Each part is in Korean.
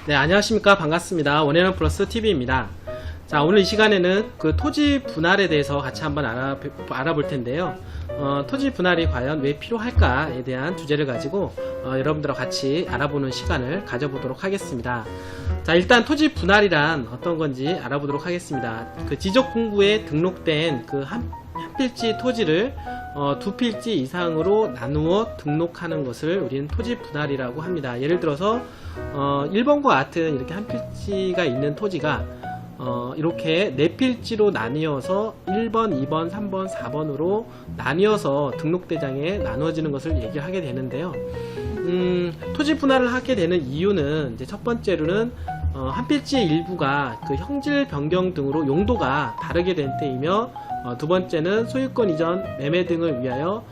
네, 안녕하십니까. 반갑습니다. 원앤원 플러스 TV입니다. 자, 오늘 이 시간에는 그 토지 분할에 대해서 같이 한번 알아볼 텐데요. 토지 분할이 과연 왜 필요할까에 대한 주제를 가지고 여러분들과 같이 알아보는 시간을 가져보도록 하겠습니다. 자, 일단 토지 분할이란 어떤 건지 알아보도록 하겠습니다. 그 지적공부에 등록된 그 한 필지 토지를 두 필지 이상으로 나누어 등록하는 것을 우리는 토지 분할이라고 합니다. 예를 들어서 1번과 같은 이렇게 한 필지가 있는 토지가 이렇게 네 필지로 나뉘어서 1번, 2번, 3번, 4번으로 나뉘어서 등록대장에 나누어지는 것을 얘기하게 되는데요. 토지 분할을 하게 되는 이유는 이제 첫 번째로는 한 필지의 일부가 그 형질 변경 등으로 용도가 다르게 된 때이며, 두 번째는 소유권 이전, 매매 등을 위하여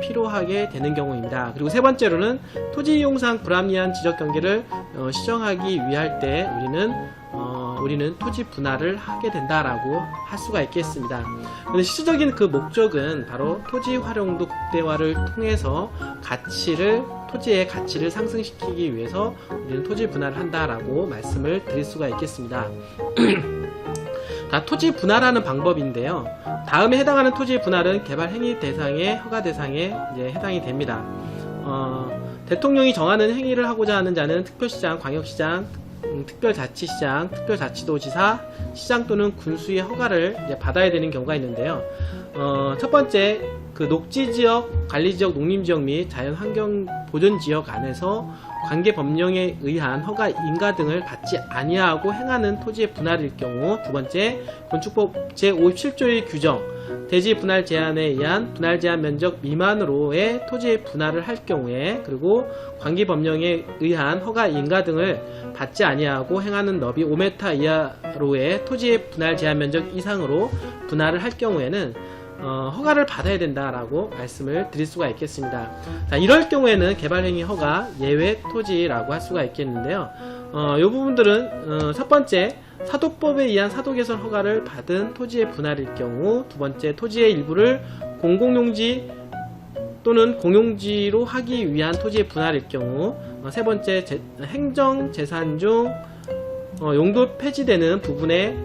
필요하게 되는 경우입니다. 그리고 세 번째로는 토지 이용상 불합리한 지적 경계를 시정하기 위할 때 우리는 토지 분할을 하게 된다라고 할 수가 있겠습니다. 근데 실질적인 그 목적은 바로 토지 활용도 극대화를 통해서 토지의 가치를 상승시키기 위해서 우리는 토지 분할을 한다라고 말씀을 드릴 수가 있겠습니다. 토지 분할하는 방법인데요. 다음에 해당하는 토지 분할은 개발 행위 대상의 허가 대상에 이제 해당이 됩니다. 대통령이 정하는 행위를 하고자 하는 자는 특별시장, 광역시장, 특별자치시장, 특별자치도지사, 시장 또는 군수의 허가를 이제 받아야 되는 경우가 있는데요. 첫 번째, 그 녹지지역, 관리지역, 농림지역 및 자연환경보존지역 안에서 관계법령에 의한 허가, 인가 등을 받지 아니하고 행하는 토지의 분할일 경우, 두 번째, 건축법 제57조의 규정, 대지 분할 제한에 의한 분할 제한 면적 미만으로의 토지의 분할을 할 경우에, 그리고 관계법령에 의한 허가, 인가 등을 받지 아니하고 행하는 너비 5m 이하로의 토지의 분할 제한 면적 이상으로 분할을 할 경우에는 허가를 받아야 된다라고 말씀을 드릴 수가 있겠습니다. 자, 이럴 경우에는 개발행위 허가 예외 토지라고 할 수가 있겠는데요. 이 부분들은 첫 번째, 사도법에 의한 사도개설 허가를 받은 토지의 분할일 경우, 두 번째, 토지의 일부를 공공용지 또는 공용지로 하기 위한 토지의 분할일 경우, 세 번째, 행정재산 중 용도 폐지되는 부분의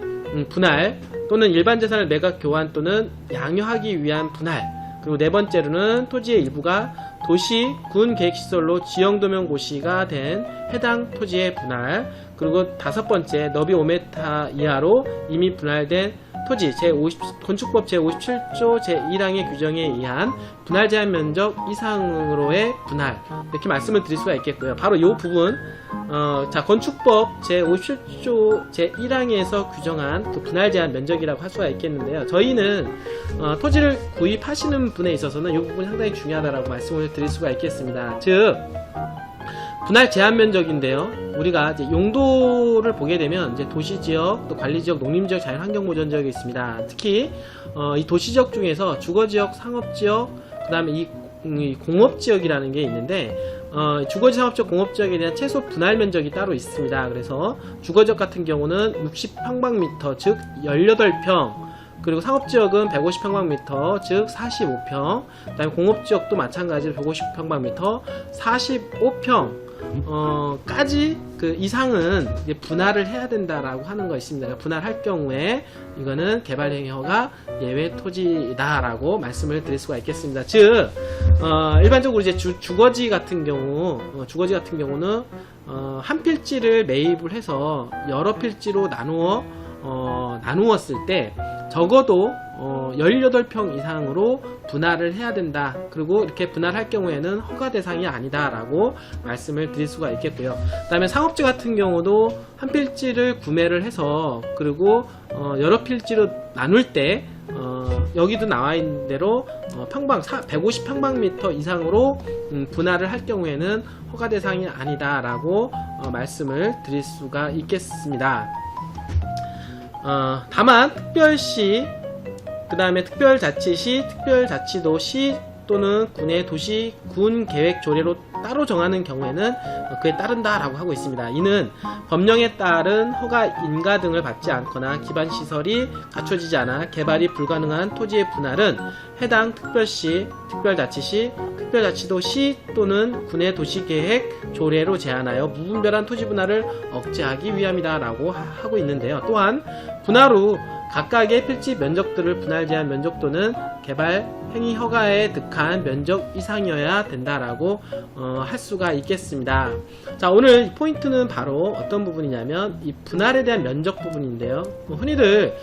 분할 또는 일반 재산을 매각 교환 또는 양효하기 위한 분할, 그리고 네 번째로는 토지의 일부가 도시, 군 계획시설로 지형도면고시가 된 해당 토지의 분할, 그리고 다섯 번째, 너비 5m 이하로 이미 분할된 토지 건축법 제57조 제1항의 규정에 의한 분할 제한 면적 이상으로의 분할, 이렇게 말씀을 드릴 수가 있겠고요. 바로 이 부분, 자, 건축법 제57조 제1항에서 규정한 그 분할 제한 면적이라고 할 수가 있겠는데요. 저희는 토지를 구입하시는 분에 있어서는 이 부분이 상당히 중요하다고 말씀을 드릴 수가 있겠습니다. 즉, 분할 제한 면적인데요. 우리가 이제 용도를 보게 되면 이제 도시지역, 또 관리지역, 농림지역, 자연환경보전지역이 있습니다. 특히 이 도시지역 중에서 주거지역, 상업지역, 그 다음에 이 공업지역이라는 게 있는데, 주거지, 상업지역, 공업지역에 대한 최소 분할 면적이 따로 있습니다. 그래서 주거지역 같은 경우는 60평방미터, 즉 18평, 그리고 상업지역은 150평방미터, 즉 45평, 그 다음에 공업지역도 마찬가지로 150평방미터, 45평 까지 그 이상은 이제 분할을 해야 된다라고 하는 거 있습니다. 분할할 경우에 이거는 개발행위 허가 예외 토지다라고 말씀을 드릴 수가 있겠습니다. 즉, 일반적으로 이제 주거지 같은 경우는 한 필지를 매입을 해서 여러 필지로 나누었을 때 적어도 18평 이상으로 분할을 해야 된다. 그리고 이렇게 분할할 경우에는 허가 대상이 아니다라고 말씀을 드릴 수가 있겠고요. 그 다음에 상업지 같은 경우도 한 필지를 구매를 해서, 그리고 여러 필지로 나눌 때 여기도 나와 있는 대로 150평방미터 이상으로 분할을 할 경우에는 허가 대상이 아니다라고 말씀을 드릴 수가 있겠습니다. 다만 특별시, 그 다음에 특별자치시, 특별자치도시 또는 군의 도시 군 계획 조례로 따로 정하는 경우에는 그에 따른다라고 하고 있습니다. 이는 법령에 따른 허가 인가 등을 받지 않거나 기반 시설이 갖춰지지 않아 개발이 불가능한 토지의 분할은 해당 특별시, 특별자치시, 특별자치도시 또는 군의 도시계획 조례로 제한하여 무분별한 토지 분할을 억제하기 위함이다라고 하고 있는데요. 또한 분할 후 각각의 필지 면적들을 분할 제한 면적 또는 개발 행위 허가에 득한 면적 이상이어야 된다라고 할 수가 있겠습니다. 자, 오늘 포인트는 바로 어떤 부분이냐면 이 분할에 대한 면적 부분인데요. 흔히들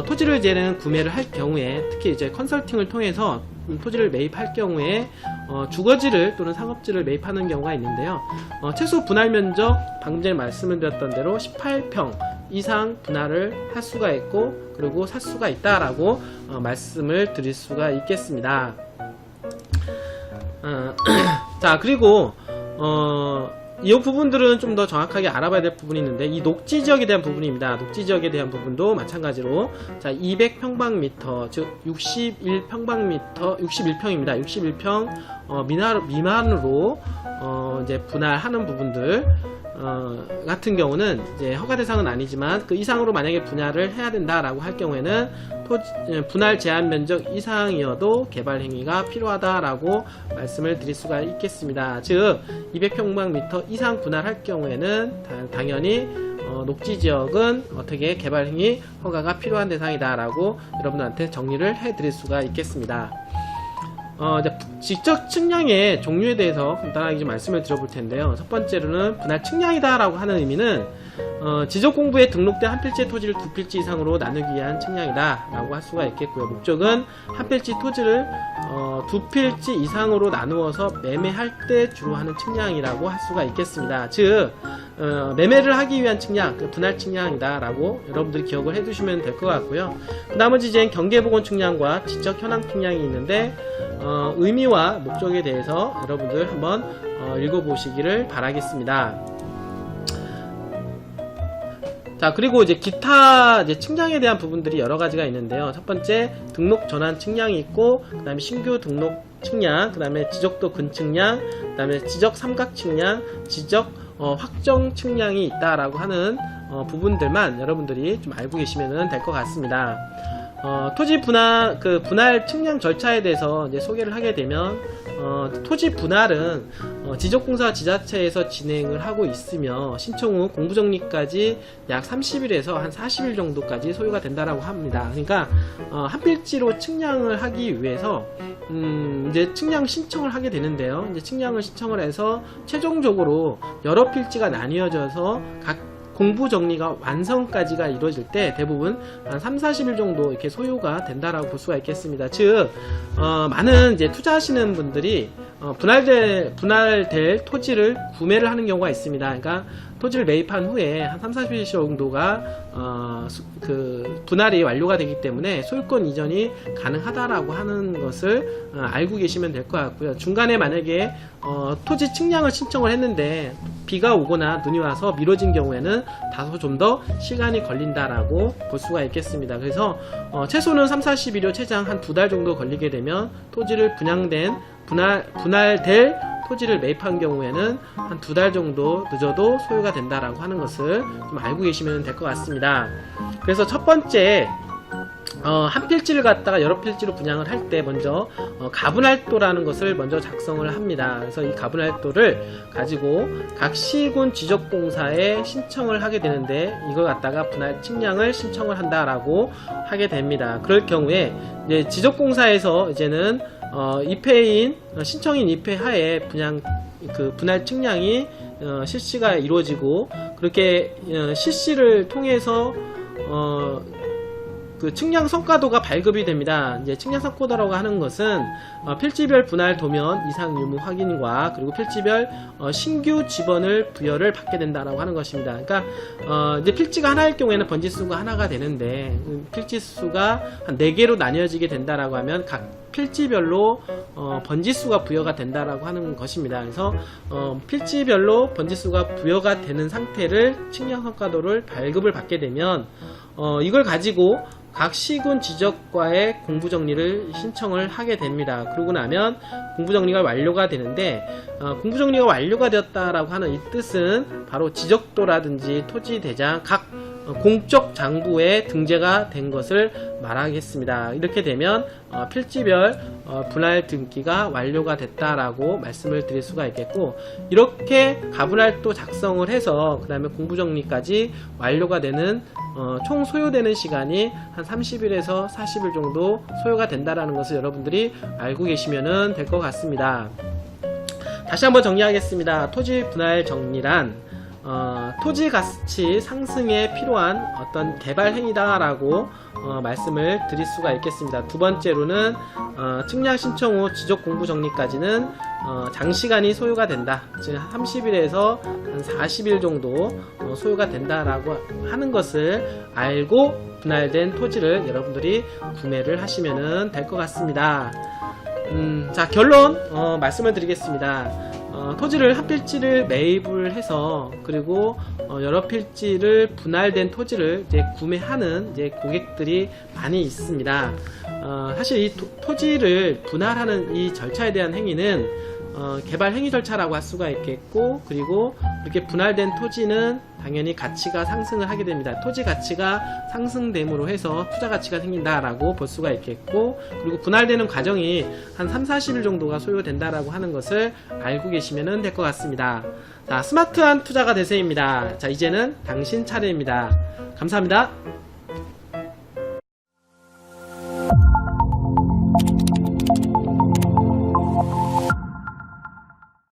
토지를 이제는 구매를 할 경우에 특히 이제 컨설팅을 통해서 토지를 매입할 경우에 주거지를 또는 상업지를 매입하는 경우가 있는데요. 최소 분할 면적 방금 전에 말씀을 드렸던 대로 18평 이상 분할을 할 수가 있고 그리고 살 수가 있다라고 말씀을 드릴 수가 있겠습니다. 자, 그리고 이 부분들은 좀 더 정확하게 알아봐야 될 부분이 있는데 이 녹지 지역에 대한 부분입니다. 녹지 지역에 대한 부분도 마찬가지로 자 200평방미터 즉 61평방미터 61평입니다. 61평 미만으로 이제 분할하는 부분들 같은 경우는 이제 허가 대상은 아니지만 그 이상으로 만약에 분할을 해야 된다라고 할 경우에는 분할 제한 면적 이상이어도 개발 행위가 필요하다라고 말씀을 드릴 수가 있겠습니다. 즉 200평방미터 이상 분할할 경우에는 당연히 녹지 지역은 어떻게 개발 행위 허가가 필요한 대상이다라고 여러분들한테 정리를 해 드릴 수가 있겠습니다. 지적 측량의 종류에 대해서 간단하게 좀 말씀을 드려볼 텐데요. 첫 번째로는 분할 측량이다 라고 하는 의미는 지적공부에 등록된 한 필지의 토지를 두 필지 이상으로 나누기 위한 측량이다 라고 할 수가 있겠고요. 목적은 한 필지 토지를 두 필지 이상으로 나누어서 매매할 때 주로 하는 측량이라고 할 수가 있겠습니다. 즉 매매를 하기 위한 측량, 분할 측량이다 라고 여러분들이 기억을 해두시면 될 것 같고요. 나머지 이제 경계보건 측량과 지적 현황 측량이 있는데 의미와 목적에 대해서 여러분들 한번 읽어보시기를 바라겠습니다. 자, 그리고 이제 기타 이제 측량에 대한 부분들이 여러 가지가 있는데요. 첫 번째 등록 전환 측량이 있고, 그 다음에 신규 등록 측량, 그 다음에 지적도 근 측량, 그 다음에 지적 삼각 측량, 지적 확정 측량이 있다라고 하는 부분들만 여러분들이 좀 알고 계시면 될 것 같습니다. 토지 분할, 분할 측량 절차에 대해서 이제 소개를 하게 되면, 토지 분할은, 지적공사 지자체에서 진행을 하고 있으며, 신청 후 공부정리까지 약 30일에서 한 40일 정도까지 소요가 된다라고 합니다. 그러니까, 한 필지로 측량을 하기 위해서, 이제 측량 신청을 하게 되는데요. 이제 측량을 신청을 해서, 최종적으로 여러 필지가 나뉘어져서 각 공부 정리가 완성까지가 이루어질 때 대부분 한 3-40일 정도 이렇게 소요가 된다라고 볼 수가 있겠습니다. 즉, 많은 이제 투자하시는 분들이 분할될 토지를 구매를 하는 경우가 있습니다. 그러니까 토지를 매입한 후에 한 3-40일 정도가 분할이 완료가 되기 때문에 소유권 이전이 가능하다라고 하는 것을 알고 계시면 될 것 같고요. 중간에 만약에 토지 측량을 신청을 했는데 비가 오거나 눈이 와서 미뤄진 경우에는 다소 좀 더 시간이 걸린다라고 볼 수가 있겠습니다. 그래서 최소는 3-40일이요 최장 한 2달 정도 걸리게 되면 토지를 분할될 토지를 매입한 경우에는 한 2달 정도 늦어도 소요가 된다라고 하는 것을 좀 알고 계시면 될 것 같습니다. 그래서 첫 번째, 한 필지를 갖다가 여러 필지로 분양을 할 때 먼저 가분할도라는 것을 먼저 작성을 합니다. 그래서 이 가분할도를 가지고 각 시군 지적공사에 신청을 하게 되는데 이걸 갖다가 분할 측량을 신청을 한다라고 하게 됩니다. 그럴 경우에 이제 지적공사에서 이제는 신청인 입회 하에 분할 측량이 실시가 이루어지고 그렇게 실시를 통해서 측량 성과도가 발급이 됩니다. 이제 측량 성과도라고 하는 것은 필지별 분할 도면 이상 유무 확인과 그리고 필지별 신규 지번을 부여를 받게 된다라고 하는 것입니다. 그러니까 이제 필지가 하나일 경우에는 번지수가 하나가 되는데 필지수가 한 4개로 나뉘어지게 된다라고 하면 각 필지별로 번지수가 부여가 된다라고 하는 것입니다. 그래서 필지별로 번지수가 부여가 되는 상태를 측량 성과도를 발급을 받게 되면 이걸 가지고 각 시군 지적과의 공부정리를 신청을 하게 됩니다. 그러고 나면 공부정리가 완료가 되는데 공부정리가 완료가 되었다라고 하는 이 뜻은 바로 지적도라든지 토지대장 각 공적 장부에 등재가 된 것을 말하겠습니다. 이렇게 되면 필지별 분할 등기가 완료가 됐다라고 말씀을 드릴 수가 있겠고, 이렇게 가분할도 작성을 해서 그 다음에 공부정리까지 완료가 되는 총 소요되는 시간이 한 30일에서 40일 정도 소요가 된다라는 것을 여러분들이 알고 계시면 될 것 같습니다. 다시 한번 정리하겠습니다. 토지 분할 정리란 토지 가치 상승에 필요한 어떤 개발 행위다라고 말씀을 드릴 수가 있겠습니다. 두 번째로는 측량 신청 후 지적 공부 정리까지는 장시간이 소요가 된다. 즉 30일에서 한 40일 정도 소요가 된다라고 하는 것을 알고 분할된 토지를 여러분들이 구매를 하시면 될 것 같습니다. 자, 결론 말씀을 드리겠습니다. 토지를 한 필지를 매입을 해서 그리고 여러 필지를 분할된 토지를 이제 구매하는 이제 고객들이 많이 있습니다. 사실 이 토지를 분할하는 이 절차에 대한 행위는 개발 행위 절차라고 할 수가 있겠고, 그리고 이렇게 분할된 토지는 당연히 가치가 상승을 하게 됩니다. 토지 가치가 상승됨으로 해서 투자 가치가 생긴다라고 볼 수가 있겠고, 그리고 분할되는 과정이 한 3-40일 정도가 소요된다라고 하는 것을 알고 계시면 될 것 같습니다. 자, 스마트한 투자가 대세입니다. 자, 이제는 당신 차례입니다. 감사합니다.